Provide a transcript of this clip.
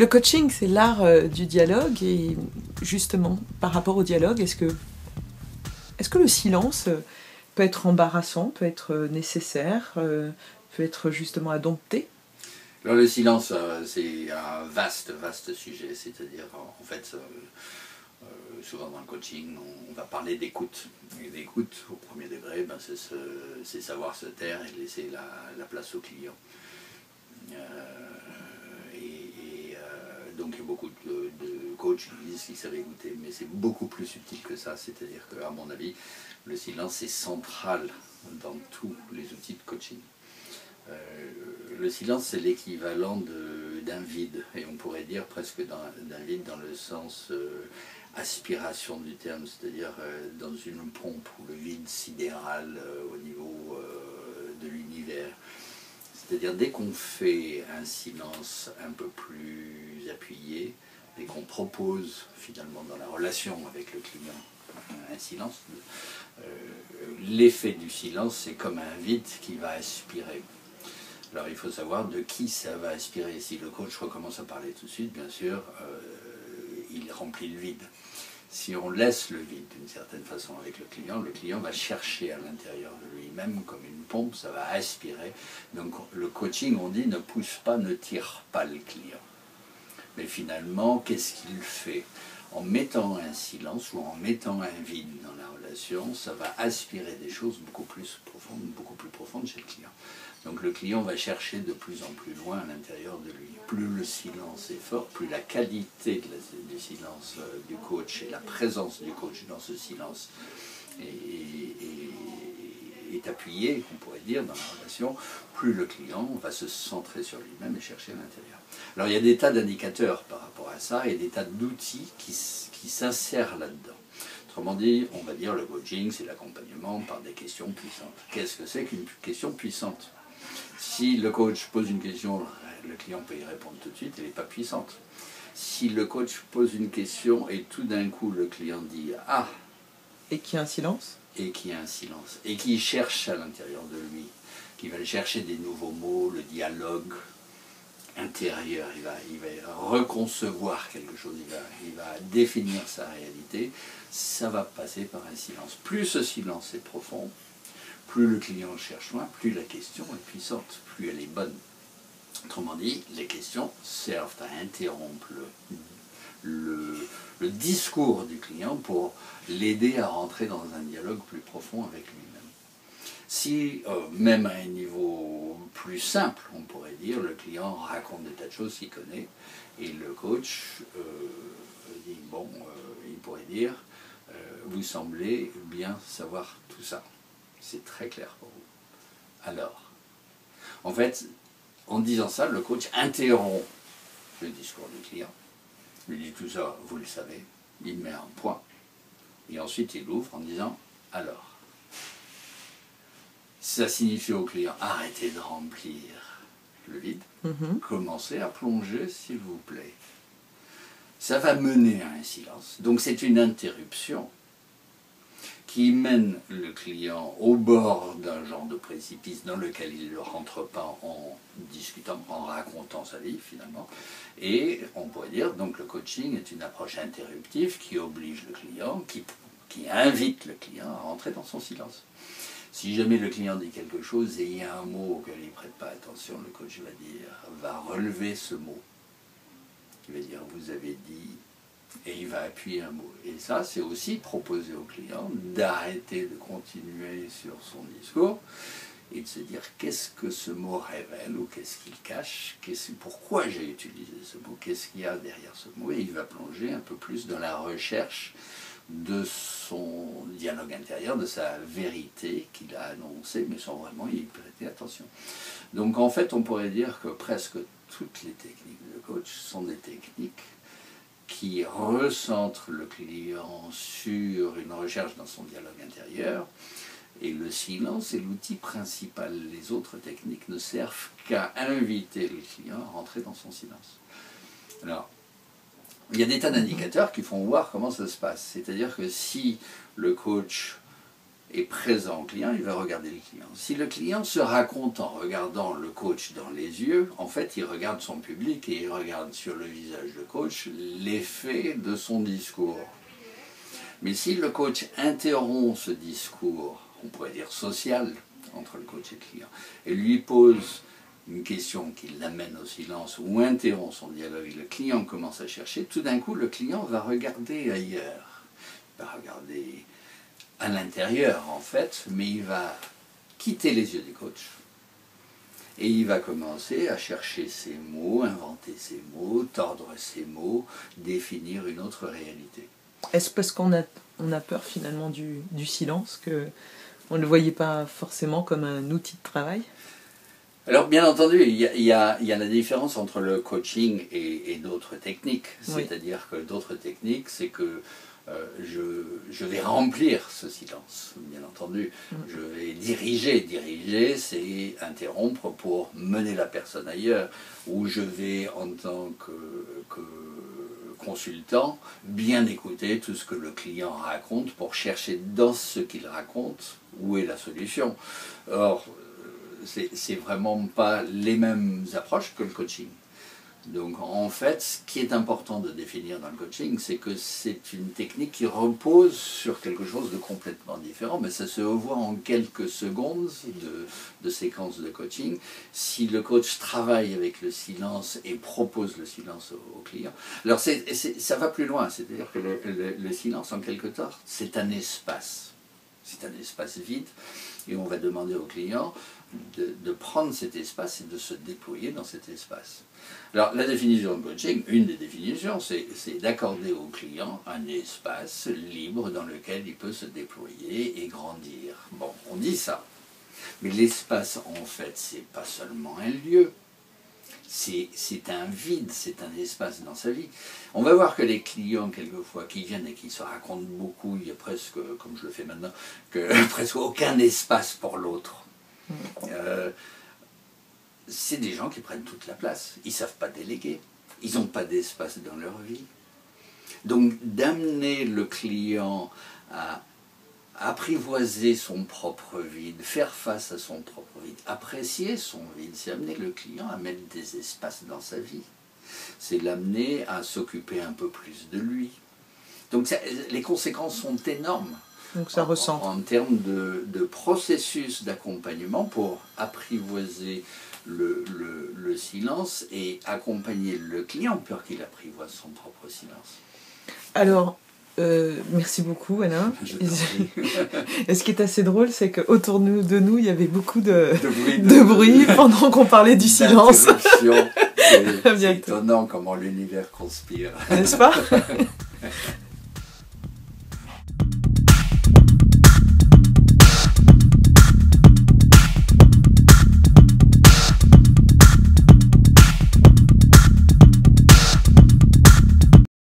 Le coaching, c'est l'art du dialogue et justement, par rapport au dialogue, est-ce que le silence peut être embarrassant, peut être nécessaire, peut être justement à dompter? Alors le silence, c'est un vaste sujet, c'est-à-dire en fait, souvent dans le coaching, on va parler d'écoute. Et l'écoute, au premier degré, ben, c'est savoir se taire et laisser la place au client. Donc il y a beaucoup de coachs qui disent qu'ils savent écouter, mais c'est beaucoup plus subtil que ça, c'est-à-dire qu'à mon avis, le silence est central dans tous les outils de coaching. Le silence, c'est l'équivalent d'un vide, et on pourrait dire presque d'un vide dans le sens aspiration du terme, c'est-à-dire dans une pompe ou le vide sidéral au niveau de l'univers. C'est-à-dire dès qu'on fait un silence un peu plus appuyé, dès qu'on propose finalement dans la relation avec le client un silence, l'effet du silence, c'est comme un vide qui va aspirer. Alors il faut savoir de qui ça va aspirer. Si le coach recommence à parler tout de suite, bien sûr, il remplit le vide. Si on laisse le vide d'une certaine façon avec le client va chercher à l'intérieur de lui-même comme une pompe, ça va aspirer. Donc le coaching, on dit, ne pousse pas, ne tire pas le client. Mais finalement, qu'est-ce qu'il fait? En mettant un silence ou en mettant un vide dans la relation, ça va aspirer des choses beaucoup plus profondes chez le client. Donc le client va chercher de plus en plus loin à l'intérieur de lui. Plus le silence est fort, plus la qualité du silence du coach et la présence du coach dans ce silence est appuyée, on pourrait dire, dans la relation, plus le client va se centrer sur lui-même et chercher à l'intérieur. Alors il y a des tas d'indicateurs par rapport à ça et des tas d'outils qui s'insèrent là-dedans. Autrement dit, on va dire le coaching, c'est l'accompagnement par des questions puissantes. Qu'est-ce que c'est qu'une question puissante? Si le coach pose une question, le client peut y répondre tout de suite, elle n'est pas puissante. Si le coach pose une question et tout d'un coup le client dit « Ah !» Et qu'il y a un silence? Et qu'il y a un silence. Et qu'il cherche à l'intérieur de lui, qu'il va chercher des nouveaux mots, le dialogue intérieur, il va reconcevoir quelque chose, il va définir sa réalité, ça va passer par un silence. Plus ce silence est profond, plus le client cherche loin, plus la question est puissante, plus elle est bonne. Autrement dit, les questions servent à interrompre le discours du client pour l'aider à rentrer dans un dialogue plus profond avec lui-même. Si, même à un niveau plus simple, on pourrait dire, le client raconte des tas de choses qu'il connaît, et le coach dit, bon, il pourrait dire, vous semblez bien savoir tout ça. C'est très clair pour vous. Alors, en fait, en disant ça, le coach interrompt le discours du client, lui dit tout ça, vous le savez, il met un point, et ensuite il ouvre en disant, alors, ça signifie au client, arrêtez de remplir le vide, commencez à plonger s'il vous plaît. Ça va mener à un silence, donc c'est une interruption qui mène le client au bord d'un genre de précipice dans lequel il ne rentre pas en discutant, en racontant sa vie finalement. Et on pourrait dire, donc le coaching est une approche interruptive qui oblige le client, qui invite le client à rentrer dans son silence. Si jamais le client dit quelque chose et il y a un mot auquel il ne prête pas attention, le coach va relever ce mot. Il va dire, vous avez dit... Et il va appuyer un mot. Et ça, c'est aussi proposer au client d'arrêter de continuer sur son discours et de se dire qu'est-ce que ce mot révèle ou qu'est-ce qu'il cache, pourquoi j'ai utilisé ce mot, qu'est-ce qu'il y a derrière ce mot. Et il va plonger un peu plus dans la recherche de son dialogue intérieur, de sa vérité qu'il a annoncée, mais sans vraiment y prêter attention. Donc en fait, on pourrait dire que presque toutes les techniques de coach sont des techniques qui recentre le client sur une recherche dans son dialogue intérieur, et le silence est l'outil principal. Les autres techniques ne servent qu'à inviter le client à rentrer dans son silence. Alors, il y a des tas d'indicateurs qui font voir comment ça se passe. C'est-à-dire que si le coach est présent au client, il va regarder le client. Si le client se raconte en regardant le coach dans les yeux, en fait, il regarde son public et il regarde sur le visage du coach l'effet de son discours. Mais si le coach interrompt ce discours, on pourrait dire social, entre le coach et le client, et lui pose une question qui l'amène au silence ou interrompt son dialogue et le client commence à chercher, tout d'un coup, le client va regarder ailleurs. Il va regarder à l'intérieur, en fait, mais il va quitter les yeux du coach. Et il va commencer à chercher ses mots, inventer ses mots, tordre ses mots, définir une autre réalité. Est-ce parce qu'on a peur finalement du silence, qu'on ne le voyait pas forcément comme un outil de travail? Alors bien entendu, il y a la différence entre le coaching et d'autres techniques. Oui. C'est-à-dire que d'autres techniques, c'est que je vais remplir ce silence, bien entendu. Je vais diriger. Diriger, c'est interrompre pour mener la personne ailleurs. Ou je vais, en tant que consultant, bien écouter tout ce que le client raconte pour chercher dans ce qu'il raconte où est la solution. Or, c'est vraiment pas les mêmes approches que le coaching. Donc en fait, ce qui est important de définir dans le coaching, c'est que c'est une technique qui repose sur quelque chose de complètement différent, mais ça se voit en quelques secondes de séquence de coaching. Si le coach travaille avec le silence et propose le silence au client, alors ça va plus loin, c'est-à-dire que le silence en quelque sorte, c'est un espace. C'est un espace vide et on va demander au client de prendre cet espace et de se déployer dans cet espace. Alors la définition de coaching, une des définitions, c'est d'accorder au client un espace libre dans lequel il peut se déployer et grandir. Bon, on dit ça, mais l'espace en fait, c'est pas seulement un lieu, c'est un vide, c'est un espace dans sa vie. On va voir que les clients, quelquefois, qui viennent et qui se racontent beaucoup, il y a presque, comme je le fais maintenant, presque aucun espace pour l'autre. C'est des gens qui prennent toute la place. Ils ne savent pas déléguer. Ils n'ont pas d'espace dans leur vie. Donc, d'amener le client à apprivoiser son propre vide, faire face à son propre vide, apprécier son vide, c'est amener le client à mettre des espaces dans sa vie. C'est l'amener à s'occuper un peu plus de lui. Donc les conséquences sont énormes. Donc ça ressent. En termes de processus d'accompagnement pour apprivoiser le silence et accompagner le client pour qu'il apprivoise son propre silence. Alors, merci beaucoup Alain. Et ce qui est assez drôle, c'est qu'autour de nous, il y avait beaucoup de bruit pendant qu'on parlait du silence. C'est étonnant comment l'univers conspire. N'est-ce pas?